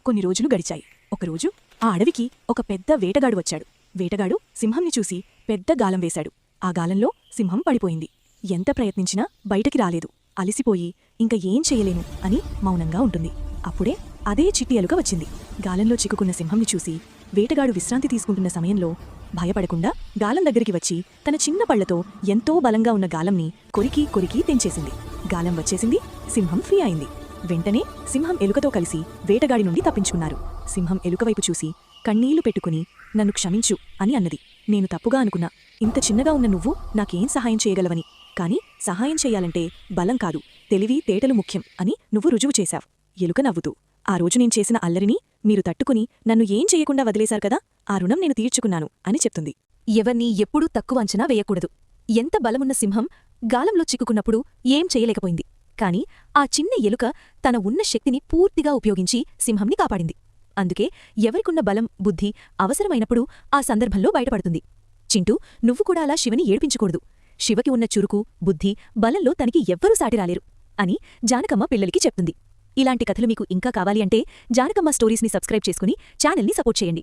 కొన్ని రోజులు గడిచాయి. ఒకరోజు ఆ అడవికి ఒక పెద్ద వేటగాడు వచ్చాడు. వేటగాడు సింహంని చూసి పెద్ద గాలం వేశాడు. ఆ గాలంలో సింహం పడిపోయింది. ఎంత ప్రయత్నించినా బయటకి రాలేదు. అలిసిపోయి ఇంక ఏం చెయ్యలేను అని మౌనంగా ఉంటుంది. అప్పుడే అదే చిట్టి ఎలుక వచ్చింది. గాలంలో చిక్కుకున్న సింహంని చూసి వేటగాడు విశ్రాంతి తీసుకుంటున్న సమయంలో భయపడకుండా గాలం దగ్గరికి వచ్చి తన చిన్న పళ్లతో ఎంతో బలంగా ఉన్న గాలంని కొరికి కొరికి తెంచేసింది. గాలం వచ్చేసింది. సింహం ఫ్రీ అయింది. వెంటనే సింహం ఎలుకతో కలిసి వేటగాడి నుండి తప్పించుకున్నారు. సింహం ఎలుకవైపు చూసి కన్నీళ్లు పెట్టుకుని నన్ను క్షమించు అని అన్నది. నేను తప్పుగా అనుకున్నా. ఇంత చిన్నగా ఉన్న నువ్వు నాకేం సహాయం చేయగలవని. కాని సహాయం చెయ్యాలంటే బలం కాదు, తెలివి తేటలు ముఖ్యం అని నువ్వు రుజువు చేశావ్. ఎలుక నవ్వుతూ, ఆ రోజు నేను చేసిన అల్లరిని మీరు తట్టుకుని నన్ను ఏం చెయ్యకుండా వదిలేశారు కదా, ఆ రుణం నేను తీర్చుకున్నాను అని చెప్తుంది. ఎవర్నీ ఎప్పుడూ తక్కువ అంచనా వేయకూడదు. ఎంత బలమున్న సింహం గాలంలో చిక్కుకున్నప్పుడు ఏం చెయ్యలేకపోయింది. కాని ఆ చిన్న ఎలుక తన ఉన్న శక్తిని పూర్తిగా ఉపయోగించి సింహంని కాపాడింది. అందుకే ఎవరికున్న బలం, బుద్ధి అవసరమైనప్పుడు ఆ సందర్భంలో బయటపడుతుంది. చింటూ, నువ్వు కూడా అలా శివని ఏడ్పించకూడదు. శివకి ఉన్న చురుకు, బుద్ధి, బలంలో తనకి ఎవ్వరూ సాటిరాలేరు అని జానకమ్మ పిల్లలకి చెప్తుంది. ఇలాంటి కథలు మీకు ఇంకా కావాలి అంటే జానకమ్మ స్టోరీస్ని సబ్స్క్రైబ్ చేసుకుని ఛానల్ని సపోర్ట్ చేయండి.